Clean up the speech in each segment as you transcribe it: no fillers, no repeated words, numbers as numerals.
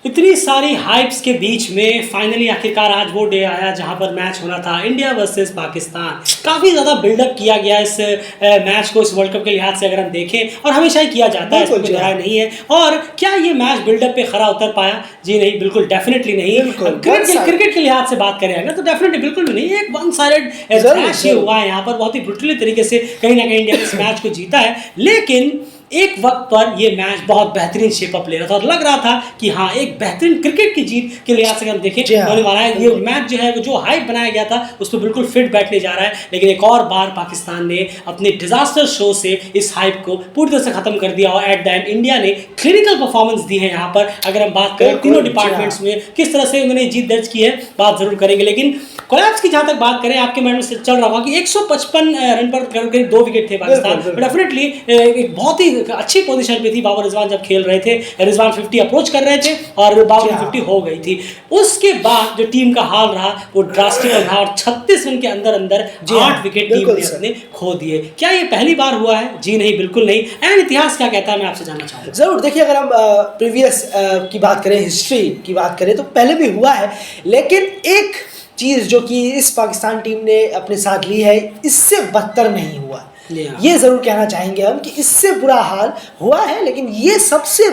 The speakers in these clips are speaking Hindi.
इतनी सारी हाइप्स के बीच में फाइनली आखिरकार आज वो डे आया जहां पर मैच होना था इंडिया वर्सेस पाकिस्तान। काफ़ी ज़्यादा बिल्डअप किया गया इस मैच को, इस वर्ल्ड कप के लिहाज से अगर हम देखें, और हमेशा ही किया जाता है, इसमें कोई राय नहीं है। और क्या ये मैच बिल्डअप पे खरा उतर पाया? जी नहीं, बिल्कुल डेफिनेटली नहीं। क्रिकेट के लिहाज से बात करें अगर तो डेफिनेटली बिल्कुल भी नहीं। एक वन साइडेड मैच हुआ है यहाँ पर, बहुत ही ब्रूटली तरीके से कहीं ना कहीं इंडिया ने इस मैच को जीता है। लेकिन एक वक्त पर यह मैच बहुत बेहतरीन शेपअप ले रहा था और लग रहा था कि हाँ, एक बेहतरीन क्रिकेट की जीत के लिहाज से हम देखें होने वाला है। ये मैच जो है जो हाइप बनाया गया था उस पर बिल्कुल फिट बैठने जा रहा है। लेकिन एक और बार पाकिस्तान ने अपने डिजास्टर शो से इस हाइप को पूरी तरह से खत्म कर दिया और एट द एंड इंडिया ने क्लिनिकल परफॉर्मेंस दी है। यहाँ पर अगर हम बात करें तीनों डिपार्टमेंट्स में किस तरह से उन्होंने जीत दर्ज की है, बात जरूर करेंगे। लेकिन कोलैप्स की जहां तक बात करें, आपके माइंड में चल रहा होगा कि 155 रन पर करीब 2 विकेट थे पाकिस्तान। डेफिनेटली एक बहुत ही अच्छी पोजीशन पे थी बाबर रिजवान जब खेल रहे थे। रिजवान 50 अप्रोच कर रहे थे और बाबर 50 हो गई थी। उसके बाद जो टीम का हाल रहा वो ड्रास्टिक रहा और 36 रन के अंदर अंदर 8 विकेट टीम ने अपने खो दिए। क्या ये पहली बार हुआ है? जी नहीं, बिल्कुल नहीं। एंड इतिहास क्या कहता है, मैं आपसे जानना चाहूँगा। जरूर देखिए, अगर हम प्रीवियस की बात करें, हिस्ट्री की बात करें, तो पहले भी हुआ है। लेकिन एक चीज़ जो कि इस पाकिस्तान टीम ने अपने साथ ली है, इससे बदतर नहीं हुआ। ये ज़रूर कहना चाहेंगे हम कि इससे बुरा हाल हुआ है, लेकिन ये सबसे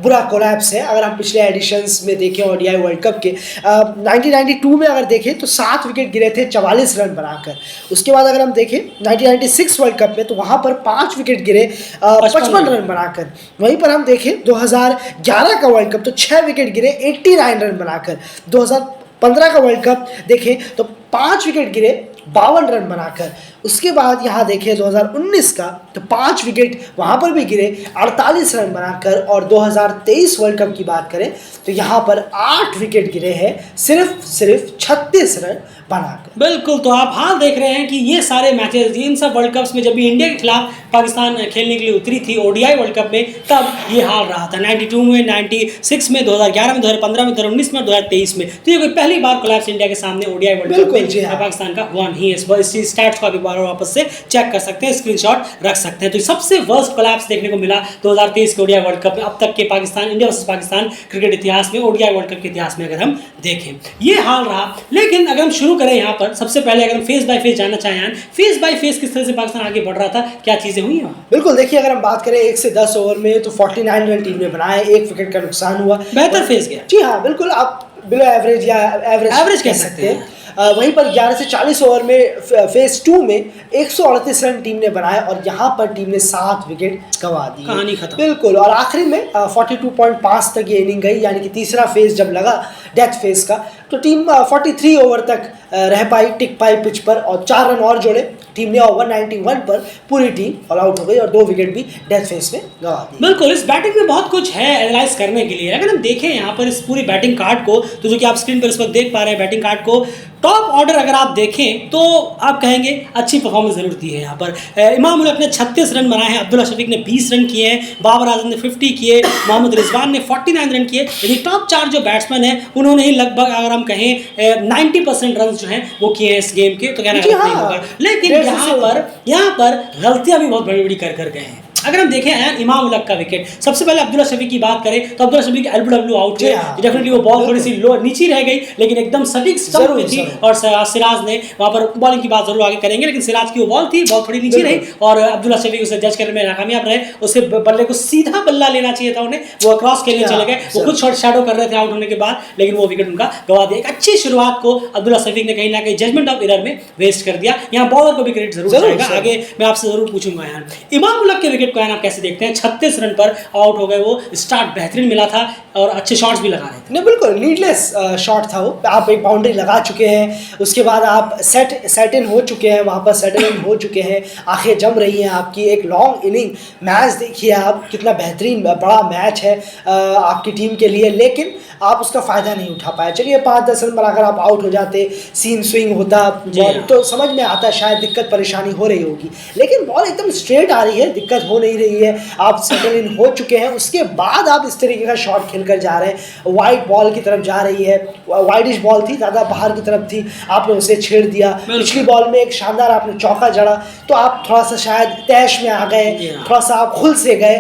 बुरा कोलैप्स है। अगर हम पिछले एडिशंस में देखें ओडीआई वर्ल्ड कप के 1992 में अगर देखें तो 7 विकेट गिरे थे 44 रन बनाकर। उसके बाद अगर हम देखें 1996 वर्ल्ड कप में तो वहाँ पर 5 विकेट गिरे 55 रन बनाकर। वहीं पर हम देखें 2011 का वर्ल्ड कप तो 6 विकेट गिरे 89 रन बनाकर। 2015 का वर्ल्ड कप देखें तो 5 विकेट गिरे 52 रन बनाकर। उसके बाद यहाँ देखें 2019 का तो 5 विकेट वहाँ पर भी गिरे 48 रन बनाकर। और 2023 वर्ल्ड कप की बात करें तो यहाँ पर 8 विकेट गिरे हैं सिर्फ 36 रन बनाकर। बिल्कुल, तो आप हाल देख रहे हैं कि ये सारे मैचेस, इन सब वर्ल्ड कप्स में जब भी इंडिया के खिलाफ पाकिस्तान खेलने के लिए उतरी थी ओडीआई वर्ल्ड कप में, तब ये हाल रहा था। 92 में, 96 में, 2011 में, 2015 में, 2019 में और 2023 में। तो ये कोई पहली बार कोलैप्स इंडिया के सामने ओडीआई वर्ल्ड कप में पाकिस्तान का हुआ नहीं है। इस स्टैट्स को आप एक बार वापस से चेक कर सकते हैं, स्क्रीनशॉट रख सकते हैं। तो सबसे वर्स्ट कोलैप्स देखने को मिला 2023 के ओडीआई वर्ल्ड कप में अब तक के Pakistan, India versus Pakistan cricket इतिहास में, ओडीआई वर्ल्ड कप के इतिहास में अगर हम देखें, ये हाल रहा। लेकिन अगर हम शुरू करें यहाँ पर, सबसे पहले अगर हम फेस बाय फेस जानना चाहें, फेस बाय फेस किस तरह से पाकिस्तान आगे बढ़ रहा था, क्या चीजें हुई हैं? बिल्कुल, देखिए अगर हम बात करें 1 से 10 ओवर में तो 49 रन टीम ने बनाए, 1 विकेट का नुकसान हुआ। बेहतर फेस गया। जी हाँ, बिल्कुल, आप बिलो एवरेज या एवरेज कह सकते हैं। वहीं पर 11 से 40 ओवर में फेज 2 में 138 रन टीम ने बनाए और यहाँ पर टीम ने 7 विकेट गंवा दी। कहानी खत्म। बिल्कुल, और आखिरी में 42.5 तक ये इनिंग गई, यानी कि तीसरा फेज जब लगा डेथ फेज का तो टीम 43 ओवर तक रह पाई, टिक पाई पिच पर और 4 रन और जोड़े टीम ने। 191 पर पूरी टीम ऑल आउट हो गई और 2 विकेट भी डेथ फेज में गंवा दी। बिल्कुल, इस बैटिंग में बहुत कुछ है एनालाइज करने के लिए। अगर हम देखें यहाँ पर इस पूरी बैटिंग कार्ड को, तो जो कि आप स्क्रीन पर इस वक्त देख पा रहे हैं बैटिंग कार्ड को, टॉप ऑर्डर अगर आप देखें तो आप कहेंगे अच्छी परफॉर्मेंस जरूर दी है। यहाँ पर इमाम उल हक ने 36 रन बनाए हैं, अब्दुल्ला शफीक ने 20 रन किए हैं, बाबर आजम ने 50 किए, मोहम्मद रिजवान ने 49 रन किए। यदि टॉप 4 जो बैट्समैन हैं उन्होंने ही लगभग अगर हम कहें 90% रन जो हैं वो किए हैं इस गेम के, तो कहना गलत नहीं होगा। लेकिन यहाँ पर गलतियां भी बहुत बड़ी बड़ी कर गए हैं। अगर हम देखें इमाम उल हक का विकेट, सबसे पहले अब्दुल्ला शफीक की बात करें तो अब्दुल्ला शफीक एलबीडब्ल्यू आउट थे। डेफिनेटली वो बॉल थोड़ी सी लो नीचे रह गई, लेकिन एकदम सटीक स्टंप पे थी और सिराज ने वहां पर बॉलिंग की बात जरूर आगे करेंगे, लेकिन सिराज की वो बॉल थी, बॉल थोड़ी नीचे रही और अब्दुल्ला शफीक उसे जज करने में नाकामयाब रहे। उससे बल्ले को सीधा बल्ला लेना चाहिए था उन्हें, वो क्रॉस खेलने चले गए। वो खुद शॉट शैडो कर रहे थे आउट होने के बाद, लेकिन वो विकेट उनका गंवा दिया। एक अच्छी शुरुआत को अब्दुल्ला शफीक ने कहीं ना कहीं जजमेंट ऑफ एरर में वेस्ट कर दिया। यहाँ बॉलर को भी क्रेडिट जरूर जाएगा, आगे मैं आपसे जरूर पूछूंगा। यहाँ इमाम उल हक के विकेट को आप कैसे देखते हैं? 36 रन पर आउट हो गए, वो स्टार्ट बेहतरीन मिला था और अच्छे शॉट्स भी लगा रहे थे। नहीं, बिल्कुल नीडलेस शॉट था वो। आप एक बाउंड्री लगा चुके हैं, उसके बाद आप सेट इन हो चुके हैं, वहाँ पर सेटल इन हो चुके हैं, आंखें जम रही हैं आपकी। एक लॉन्ग इनिंग मैच देखिए आप, कितना बेहतरीन बड़ा मैच है आपकी टीम के लिए, लेकिन आप उसका फ़ायदा नहीं उठा पाए। चलिए 5-10 रन बनाकर आप आउट हो जाते, सीन स्विंग होता तो समझ में आता शायद दिक्कत परेशानी हो रही होगी, लेकिन बॉल एकदम स्ट्रेट आ रही है, दिक्कत हो नहीं रही है, आप सेटल इन हो चुके हैं। उसके बाद आप इस तरीके का शॉट खेल खेलकर जा रहे हैं, वाइड बॉल की तरफ जा रही है, वाइडिश बॉल थी, ज़्यादा बाहर की तरफ थी, आपने उसे छेड़ दिया, पिछली बॉल में एक शानदार आपने चौका जड़ा, तो आप थोड़ा सा शायद तैश में आ गए, थोड़ा सा आप खुल से गए,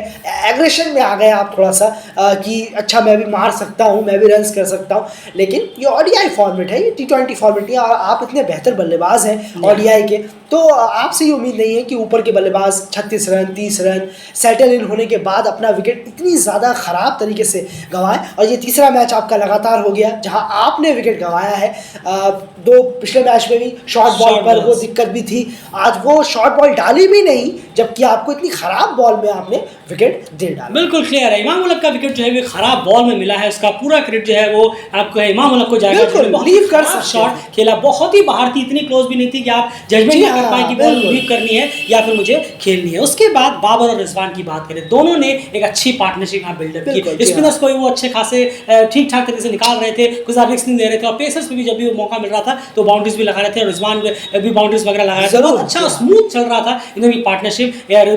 एग्रेशन में आ गए आप थोड़ा सा, कि अच्छा मैं भी मार सकता हूँ, मैं भी रन्स कर सकता हूँ। लेकिन ये ओडीआई फॉर्मेट है, ये T20 फॉर्मेट है, और आप इतने बेहतर बल्लेबाज हैं ओडीआई के, तो आपसे ये उम्मीद नहीं है कि ऊपर के बल्लेबाज 36 रन 30 रन सेटल इन होने के बाद अपना विकेट इतनी ज़्यादा ख़राब तरीके से गंवाएं। और ये तीसरा मैच आपका लगातार हो गया जहां आपने विकेट गंवाया है। दो पिछले मैच में भी शॉर्ट बॉल पर वो दिक्कत भी थी, आज वो शॉर्ट बॉल डाली भी नहीं, जबकि आपको इतनी ख़राब बॉल में आपने विकेट दे डाला। बिल्कुल क्लियर है, इमाम उलग का विकेट जो है वो खराब बॉल में मिला है, उसका पूरा क्रेडिट जो है वो आपको इमाम उलग को जाएगा। लीव कर सकते, शॉट खेला बहुत ही बाहर थी, इतनी क्लोज भी नहीं थी कि आप जजमेंट ना कर पाए कि बॉल लीव करनी है या फिर मुझे खेलनी है। उसके बाद बाबर और रिजवान की बात करें, दोनों ने एक अच्छी पार्टनरशिप यहाँ बिल्डअप की, स्पिनर्स को वो अच्छे खासे ठीक ठाक तरीके से निकाल रहे थे, कुछ रिस्क नहीं दे रहे थे, और पेसर्स पे भी जब भी वो मौका मिल रहा था तो बाउंड्रीज भी लगा रहे थे, और रिजवान भी बाउंड्रीज वगैरह लगा रहे थे, बहुत अच्छा स्मूथ चल रहा था इनकी पार्टनरशिप।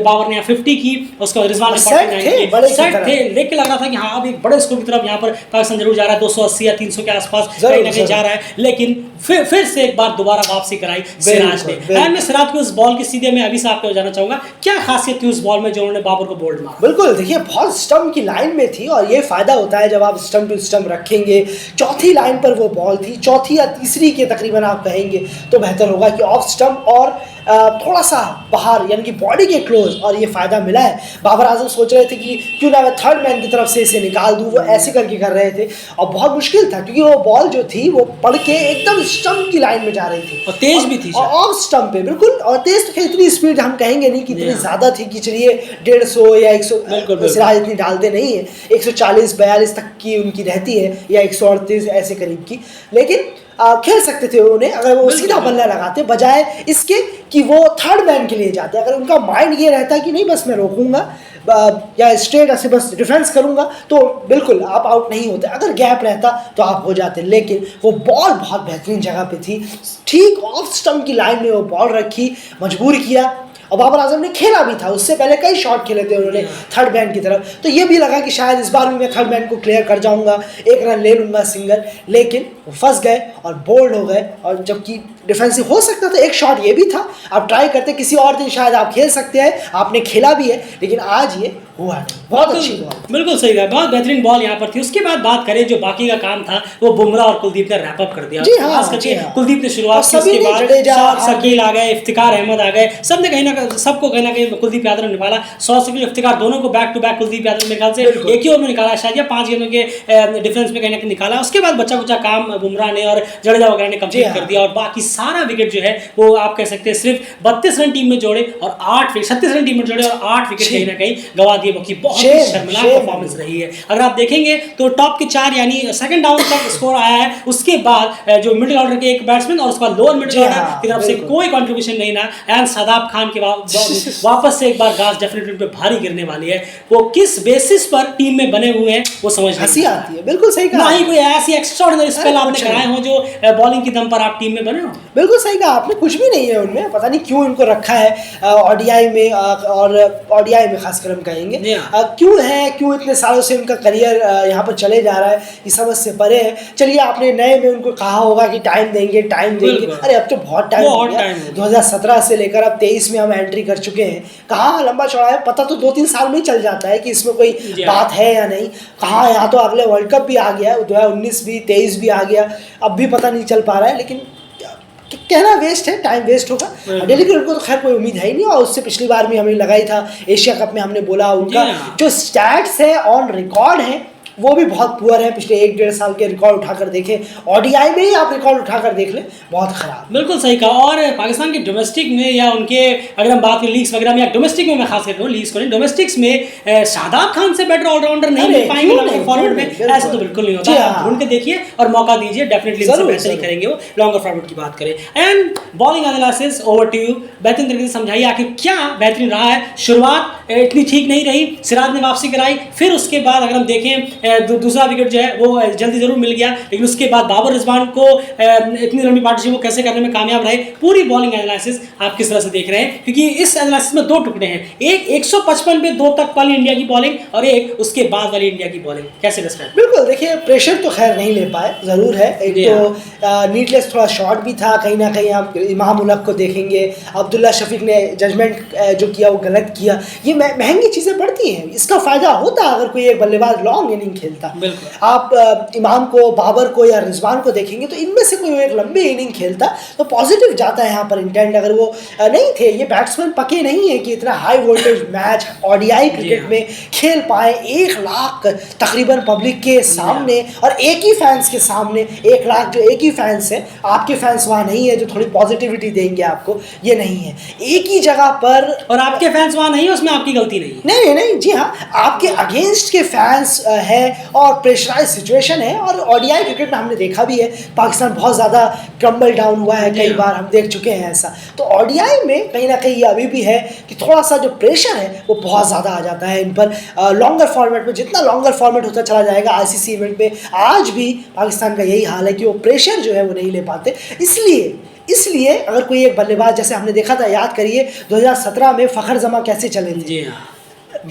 बाबर ने 50 की, उसके बाद रिजवान ने 49 सेट थे, लेके लग रहा था कि हाँ अब एक बड़े स्कोर की तरफ यहाँ पर पाकिस्तान जरूर जा रहा है, 280 या 300 के आसपास कहीं ना कहीं जा रहा है, लेकिन फिर से एक बार दोबारा वापसी कराई सिराज ने। मैं सिराज को उस बॉल की सीधे मैं अभी से आपको जानना चाहूंगा, क्या खासियत थी उस बॉल में जो उन्होंने बाबर को बोल्ड मारा? बिल्कुल, देखिए बहुत स्टंप की लाइन में थी, और ये फायदा होता है जब आप स्टंप टू स्टंप रखेंगे। चौथी लाइन पर वो बॉल थी, चौथी या तीसरी के तकरीबन आप कहेंगे तो बेहतर होगा कि ऑफ स्टंप और थोड़ा सा बाहर यानी कि बॉडी के क्लोज, और ये फ़ायदा मिला है। बाबर आजम सोच रहे थे कि क्यों ना मैं थर्ड मैन की तरफ से इसे निकाल दूँ, वो ऐसे करके कर रहे थे, और बहुत मुश्किल था क्योंकि वो बॉल जो थी वो पड़ के एकदम स्टंप की लाइन में जा रही थी, और तेज भी थी, और ऑफ स्टंप पे बिल्कुल, और तेज तो इतनी स्पीड हम कहेंगे नहीं कि इतनी ज़्यादा थी कि चलिए 150 या 100, सिराज इतनी डालते नहीं है, 140-42 तक की उनकी रहती है, या 138 ऐसे करीब की, लेकिन खेल सकते थे उन्हें अगर वो सीधा बल्ला लगाते, बजाय इसके कि वो थर्ड मैन के लिए जाते। अगर उनका माइंड ये रहता कि नहीं बस मैं रोकूंगा या स्ट्रेट ऐसे बस डिफेंस करूंगा, तो बिल्कुल आप आउट नहीं होते। अगर गैप रहता तो आप हो जाते, लेकिन वो बॉल बहुत बेहतरीन जगह पे थी, ठीक ऑफ स्टंप की लाइन में वो बॉल रखी, मजबूर किया। और बाबर आजम ने खेला भी था, उससे पहले कई शॉट खेले थे उन्होंने थर्ड मैन की तरफ, तो ये भी लगा कि शायद इस बार भी मैं थर्ड मैन को क्लियर कर जाऊंगा, एक रन ले लूंगा सिंगल, लेकिन वो फंस गए और बोल्ड हो गए। और जबकि डिफेंसिव हो सकता था, एक शॉट ये भी था, आप ट्राई करते, किसी और दिन शायद आप खेल सकते हैं, आपने खेला भी है, लेकिन आज ये हुआ नहीं। बहुत अच्छी बॉल, बिल्कुल सही है, बहुत बेहतरीन बॉल यहाँ पर थी। उसके बाद बात करें जो बाकी का काम था वो बुमराह और कुलदीप ने रैप अप कर दिया। खास करके कुलदीप ने शुरुआत की, उसके बाद शकील आ गए, इफ्तिकार अहमद आ गए, सबने सबको कहीं ना कहीं कुलदीप यादव ने निकाला। 100 शकील इफ्तिकार दोनों को back to back Kuldeep Yadav मेरे ख्याल से एक ही ओवर में निकाला शायद, या 5 गेंदों के डिफरेंस में कहीं ना कहीं निकाला। उसके बाद बच्चा कुचा काम बुमराह ने और जडेजा वगैरह ने कंप्लीट कर दिया, और बाकी सारा विकेट जो है वो आप कह सकते हैं सिर्फ 32 रन टीम में जोड़े और 36 रन टीम में जोड़े और 8 विकेट कहीं ना कहीं गवा दिए, बाकी बहुत शर्मनाक परफॉर्मेंस रही है। अगर आप देखेंगे तो टॉप के 4 यानी सेकंड डाउन तक स्कोर आया है, उसके बाद जो मिडिल ऑर्डर के एक बैट्समैन और उसके बाद लोअर मिडिल ऑर्डर की तरफ से कोई कंट्रीब्यूशन नहीं ना। एंड शादाब खान के वापस से एक बार गाज डेफिनेटली उन पे भारी गिरने वाली है। वो किस बेसिस पर टीम में बने हुए हैं वो समझ हंसी आती है। बिल्कुल सही कहा, ना ही कोई ऐसी एक्स्ट्राऑर्डिनरी स्पेल आपने कराए हो जो बॉलिंग की दम पर आप टीम में बने हो। बिल्कुल सही कहा आपने, कुछ भी नहीं है उनमें, पता नहीं क्यों इनको रखा है ओडीआई में, और ओडीआई में खासकर हम कहेंगे क्यों है, क्यों इतने सालों से उनका करियर यहाँ पर चले जा रहा है, ये समझ से परे है। चलिए आपने नए में उनको कहा होगा कि टाइम देंगे, अरे अब तो बहुत टाइम हो गया, 2017 से लेकर अब 23 में हम एंट्री कर चुके हैं। कहाँ लंबा चौड़ा है, पता तो 2-3 साल में ही चल जाता है कि इसमें कोई बात है या नहीं। कहाँ यहाँ तो अगले वर्ल्ड कप भी आ गया, 2019 भी 23 भी आ गया, अब भी पता नहीं चल पा रहा है, लेकिन कहना वेस्ट है, टाइम वेस्ट होगा। दिल्ली क्रिकेट को तो खैर कोई उम्मीद है ही नहीं, और उससे पिछली बार भी हमें लगाई था एशिया कप में, हमने बोला उनका जो स्टैट्स है ऑन रिकॉर्ड है वो भी बहुत पुअर है। पिछले 1-1.5 साल के रिकॉर्ड उठाकर देखें, ओडीआई में ही आप रिकॉर्ड उठाकर देख लें, बहुत खराब। बिल्कुल सही कहा। और पाकिस्तान के डोमेस्टिक में या उनके अगर हम बात करें लीग्स वगैरह में, या डोमेस्टिक में मैं खास कर रहा हूँ, लीग्स को नहीं, डोमेस्टिक्स में शादाब खान से बेटर ऑलराउंडर नहीं मिल पाएंगे लॉन्गर फॉरवर्ड में, ऐसा तो बिल्कुल नहीं होता। आप ढूंढ के देखिए और मौका दीजिए, डेफिनेटली बेहतरी करेंगे वो लॉन्गर फॉरवर्ड की बात करें। And bowling analysis over to you, बेहतरीन तरीके से समझाइए आखिर क्या बेहतरीन रहा है। शुरुआत इतनी ठीक नहीं रही, सिराज ने वापसी कराई, फिर उसके बाद अगर हम देखें दूसरा विकेट जो है वो जल्दी जरूर मिल गया, लेकिन उसके बाद बाबर रिजवान को इतनी लंबी पार्टनरशिप को कैसे करने में कामयाब रहे। पूरी बॉलिंग एनालिसिस आप किस तरह से देख रहे हैं, क्योंकि इस एनालिसिस में दो टुकड़े हैं, एक 155 पे 2 तक वाली इंडिया की बॉलिंग और एक उसके बाद वाली इंडिया की बॉलिंग, कैसे डिस्क्राइब? बिल्कुल, देखिए प्रेशर तो खैर नहीं ले पाए, ज़रूर है। एक तो नीडलेस थोड़ा शॉट भी था, कहीं ना कहीं आप इमाम उलग को देखेंगे, अब्दुल्ला शफीक ने जजमेंट जो किया वो गलत किया। ये महंगी चीज़ें पड़ती हैं, इसका फ़ायदा होता अगर कोई एक बल्लेबाज लॉन्ग इनिंग खेलता। आप इमाम को, बाबर को या रिजवान को देखेंगे तो इनमें से कोई एक लंबी इनिंग खेलता तो पॉजिटिव जाता है यहाँ पर इंटेंट। अगर वो नहीं थे, ये बैट्समैन पके नहीं है कि इतना high voltage match ODI cricket में खेल पाए 1 लाख तकरीबन पब्लिक के सामने और एक ही फैंस के सामने। 1 लाख जो एक ही फैंस है, आपके फैंस वहाँ नहीं है जो थोड़ी पॉजिटिविटी देंगे आपको, ये नहीं है। एक ही जगह पर और आपके फैंस वहाँ नहीं है, उसमें आपकी गलती नहीं। नहीं, जी हाँ, आपके अगेंस्ट के फैंस है और प्रेशराइज सिचुएशन है। और ओडीआई क्रिकेट में हमने देखा भी है, पाकिस्तान बहुत ज़्यादा क्रम्बल डाउन हुआ है, कई बार हम देख चुके हैं ऐसा। तो ओडीआई में कहीं ना कहीं ये अभी भी है कि थोड़ा सा जो प्रेशर है वो बहुत ज़्यादा आ जाता है इन पर। लॉन्गर फॉर्मेट में, जितना लॉन्गर फॉर्मेट होता चला जाएगा आईसीसी इवेंट में, आज भी पाकिस्तान का यही हाल है कि वो प्रेशर जो है वो नहीं ले पाते। इसलिए अगर कोई एक बल्लेबाज, जैसे हमने देखा था, याद करिए 2017 में फ़खर जमा कैसे चले थे,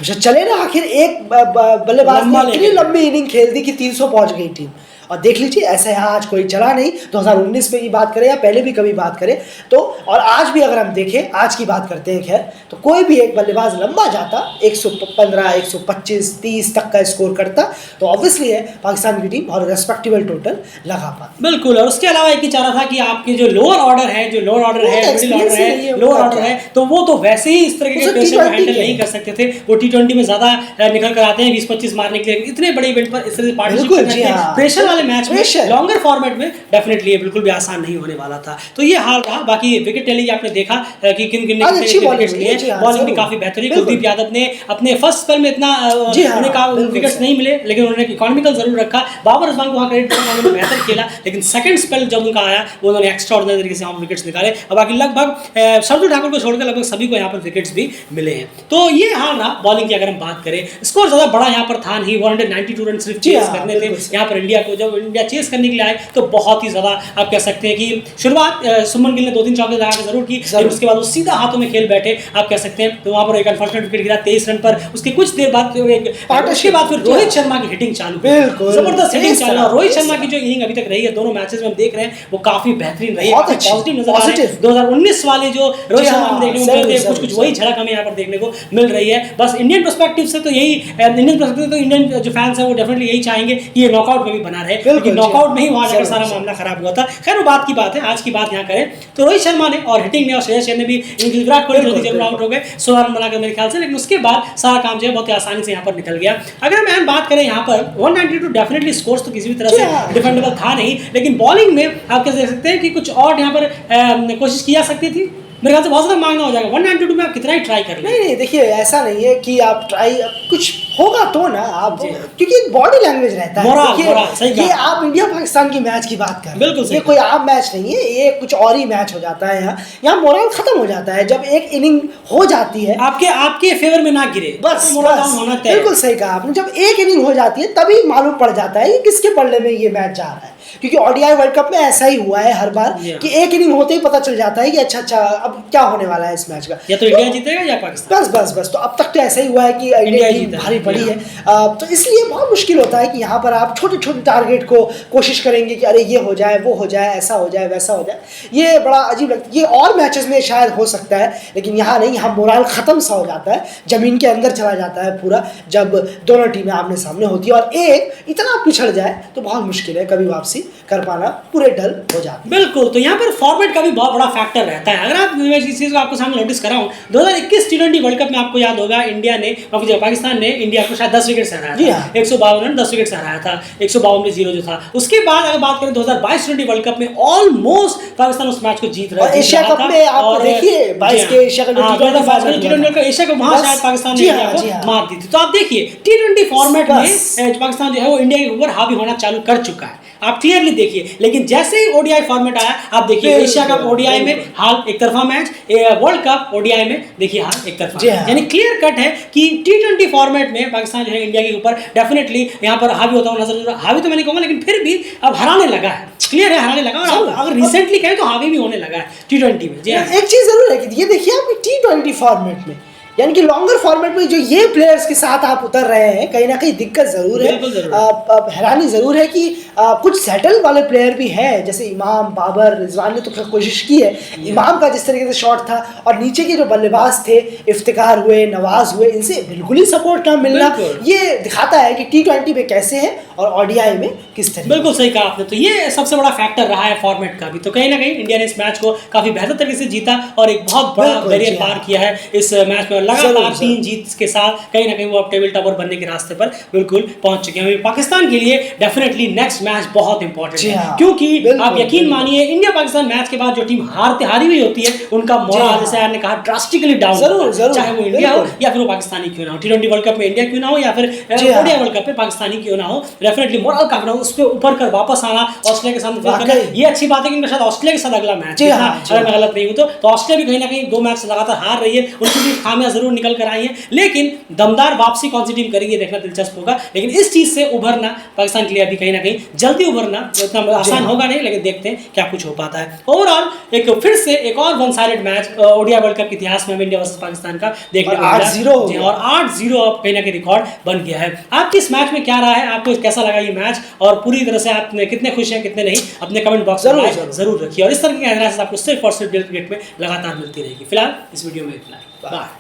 चले ना, आखिर एक बल्लेबाज ने इतनी लंबी इनिंग खेल दी कि 300 पहुंच गई टीम। और देख लीजिए ऐसा यहाँ आज कोई चला नहीं। 2019 में की बात करें या पहले भी कभी बात करें तो, और आज भी अगर हम देखें, आज की बात करते हैं खैर, तो कोई भी एक बल्लेबाज लंबा जाता 115, 125, 30 तक का स्कोर करता तो ऑब्वियसली है पाकिस्तान की टीम बहुत रेस्पेक्टेबल टोटल लगा पाती। बिल्कुल। और उसके अलावा एक ही चाह रहा था कि आपके जो लोअर ऑर्डर है, मिडिल ऑर्डर है, लोअर ऑर्डर है, तो वो तो वैसे ही इस तरह के प्रेशर को हैंडल नहीं कर सकते थे। वो T20 में ज्यादा निकल कर आते हैं 20-25 मारने के लिए, इतने बड़े इवेंट पर इस तरह से पार्टनरशिप प्रेशर मैच में, लॉन्गर फॉर्मेट में डेफिनेटली बिल्कुल भी आसान नहीं होने वाला था। तो ये हाल रहा। बाकी विकेट टेलिंग आपने देखा कि किन किन ने विकेट्स लिए, बॉलिंग भी काफी बेहतरीन। कुलदीप यादव ने अपने फर्स्ट स्पेल में इतना उन्हें विकेट्स नहीं मिले, लेकिन उन्होंने इकोनॉमिकल जरूर रखा। बाबर रिजवान को वहाँ क्रेडिट देना, उन्होंने बेहतर खेला, लेकिन सेकंड स्पेल जब उनका आया वो उन्होंने एक्स्ट्राऑर्डिनरी तरीके से वहाँ विकेट्स निकाले। और बाकी लगभग शार्दुल ठाकुर को छोड़कर लगभग सभी को यहाँ पर विकेट्स भी मिले हैं। तो ये हाल रहा बॉलिंग की। अगर हम बात करें, स्कोर ज़्यादा बड़ा यहाँ पर था नहीं, 192 रन सिर्फ चेस करने थे यहाँ पर इंडिया को। जब इंडिया चेस करने के लिए आए तो बहुत ही ज़्यादा आप कह सकते हैं कि शुरुआत सुमन गिल ने 2-3 चौके लगा के जरूर की, लेकिन उसके बाद वो सीधा हाथों में खेल बैठे, आप कह सकते हैं। तो वहाँ पर एक अनफॉर्चुनेट विकेट गिरा 23 रन पर। उसके कुछ देर बाद उसके बाद फिर रोहित शर्मा की हिटिंग चालू, जबरदस्त हिटिंग चालू। और रोहित शर्मा की जो इनिंग अभी तक रही है दोनों मैचेस में हम देख रहे हैं वो काफी बेहतरीन रही है, पॉजिटिव नजर आ रही है। 2019 वाले जो रोहित शर्मा हम देखने को मिलते हैं, कुछ वही झलक हमें यहाँ पर देखने को मिल रही है। बस इंडियन पर्सपेक्टिव से तो यही, इंडियन जो फैंस है वो डेफिनेटली यही चाहेंगे कि ये नॉकआउट में भी बना रहे, क्योंकि नॉकआउट में ही वहाँ जाकर सारा मामला खराब हुआ था। खैर वो बात की बात है। आज की बात यहाँ करें तो रोहित शर्मा ने और हिटिंग ने और श्रेयस अय्यर ने भी, विराट कोहली जरूर आउट हो गए 16 रन बनाकर मेरे ख्याल से, लेकिन उसके बाद सारा काम जो है बहुत ही आसानी से यहाँ पर निकल गया। अगर हम बात करें यहाँ पर 192 डेफिनेटली स्कोर्स तो किसी भी तरह से डिफेंडेबल था नहीं, लेकिन बॉलिंग में आप कह सकते हैं कि कुछ और यहाँ पर कोशिश की जा सकती थी। मेरे ख्याल से बहुत ज़्यादा मांगना हो जाएगा 192 में। आप कितना ही ट्राई कर लें। नहीं, देखिए ऐसा नहीं है कि आप ट्राई, कुछ होगा तो ना आप, क्योंकि बॉडी लैंग्वेज रहता है। मोरल, ये आप इंडिया पाकिस्तान की मैच की बात कर रहे हैं, बिल्कुल ये कोई आम मैच नहीं है, ये कुछ और ही मैच हो जाता है। यहाँ मोरल खत्म हो जाता है जब एक इनिंग हो जाती है, आपके फेवर में ना गिरे, बस बिल्कुल सही कहा आपने। जब एक इनिंग हो जाती है तभी मालूम पड़ जाता है कि किसके पल्ले में ये मैच जा रहा है। क्योंकि ओडीआई वर्ल्ड कप में ऐसा ही हुआ है हर बार कि एक इनिंग होते ही पता चल जाता है कि अच्छा अब क्या होने वाला है इस मैच का, या तो इंडिया जीतेगा या पाकिस्तान। बस तो अब तक तो ऐसा ही हुआ है कि इंडिया टीम भारी पड़ी है। तो इसलिए बहुत मुश्किल होता है कि यहाँ पर आप छोटे छोटे टारगेट को कोशिश करेंगे कि अरे ये हो जाए, वो हो जाए, ऐसा हो जाए, वैसा हो जाए। ये बड़ा अजीब लगता है। ये और मैचेस में शायद हो सकता है, लेकिन यहाँ नहीं। यहाँ मोरल ख़त्म सा हो जाता है, ज़मीन के अंदर चला जाता है पूरा, जब दोनों टीमें आमने सामने होती है और एक इतना पिछड़ जाए तो बहुत मुश्किल है कभी वापसी कर पाना, पूरे डल हो जाते हैं। बिल्कुल। तो यहाँ पर फॉर्मेट का भी बहुत बड़ा फैक्टर रहता है। अगर आप इस चीज़ को आपको सामने नोटिस कराऊं, 2021 T20 वर्ल्ड कप में आपको याद होगा इंडिया ने, पाकिस्तान ने इंडिया को शायद 10 विकेट से हराया था, 152 रन 10 विकेट से हराया था, 152 में 0 जो था। उसके बाद अगर बात करें 2022 T20 वर्ल्ड कप में ऑलमोस्ट पाकिस्तान उस मैच को जीत रहा था। एशिया कप में आप देखिए 22 के एशिया कप एशिया कप वहां शायद पाकिस्तान ने इंडिया को मार दी थी। तो आप देखिए T20 फॉर्मेट में पाकिस्तान जो है वो इंडिया के ऊपर हावी होना चालू कर चुका है। आप क्लियरली देखिए। लेकिन जैसे ही ओडीआई फॉर्मेट आया, आप देखिए एशिया कप ओडीआई में हाल एक तरफा मैच, वर्ल्ड कप ओडीआई में देखिए हाल एक तरफा, यानी क्लियर कट है कि T20 फॉर्मेट में पाकिस्तान जो है इंडिया के ऊपर डेफिनेटली यहाँ पर हावी होता हुआ नजर, हावी तो मैं नहीं कहूँगा लेकिन फिर भी अब हराने लगा है, क्लियर है हराने लगा। और अगर रिसेंटली कहें तो हावी भी होने लगा है T20 में। जी एक चीज जरूर है कि ये देखिए आप T20 फॉर्मेट में, यानी कि लॉन्गर फॉर्मेट में जो ये प्लेयर्स के साथ आप उतर रहे हैं, कहीं ना कहीं दिक्कत जरूर है, हैरानी जरूर है कि कुछ सेटल वाले प्लेयर भी हैं, जैसे इमाम, बाबर, रिजवान ने तो कोशिश की है। इमाम का जिस तरीके से शॉट था और नीचे के जो बल्लेबाज थे, इफ्तिकार हुए, नवाज हुए, इनसे बिल्कुल ही सपोर्ट ना मिलना, ये दिखाता है कि T20 में कैसे है और ओडीआई में किस तरीके। बिल्कुल सही कहा आपने, तो ये सबसे बड़ा फैक्टर रहा है फॉर्मेट का भी। तो कहीं ना कहीं इंडिया ने इस मैच को काफी बेहतर तरीके से जीता और एक बहुत बड़ा बैरियर पार किया है इस मैच में। लगातार 3 जीत के साथ कहीं ना कहीं वो अब टेबल टॉपर बनने के रास्ते पर बिल्कुल पहुंच चुके हैं। पाकिस्तान के लिए डेफिनेटली नेक्स्ट मैच बहुत इंपॉर्टेंट है, क्योंकि आप यकीन मानिए इंडिया पाकिस्तान मैच के बाद जो टीम हारी हुई होती है उनका मोरल, जैसे आपने कहा, ड्रास्टिकली डाउन, चाहे वो इंडिया हो या फिर वो पाकिस्तानी क्यों ना हो। T20 वर्ल्ड कप में इंडिया क्यों ना हो या फिर ओडीआई वर्ल्ड कप में पाकिस्तानी क्यों ना हो, डेफिनेटली मोरल काफी ना हो, उस पर ऊपर कर वापस आना, ऑस्ट्रेलिया के साथ ये अच्छी बात है कि इनके साथ ऑस्ट्रेलिया के साथ अगला मैच, अगर मैं गलत नहीं हूं तो ऑस्ट्रेलिया भी कहीं ना कहीं 2 मैच लगातार हार रही है, उनकी भी खामियां जरूर निकल कर आई है, लेकिन दमदार वापसी कौन सी टीम करेगी देखना दिलचस्प होगा। लेकिन इस चीज से उभरना पाकिस्तान के लिए अभी कहीं ना कहीं जल्दी उभरना इतना आसान होगा नहीं, लेकिन देखते हैं क्या कुछ हो पाता है। ओवरऑल एक फिर से एक और one sided match ODI world cup के इतिहास में इंडिया वर्सेस पाकिस्तान का देखने को मिला और 8-0 अब कहीं ना कहीं रिकॉर्ड बन गया है। आपकी इस मैच में क्या रहा है, आपको कैसा लगा ये मैच और पूरी तरह से आप कितने खुश हैं कितने नहीं, अपने कमेंट बॉक्स में जरूर रखिए। और इस तरह की एनालिसिस आपको सिर्फ और सिर्फ डेली क्रिकेट में लगातार मिलती रहेगी। फिलहाल इस वीडियो में इतना ही, बाय।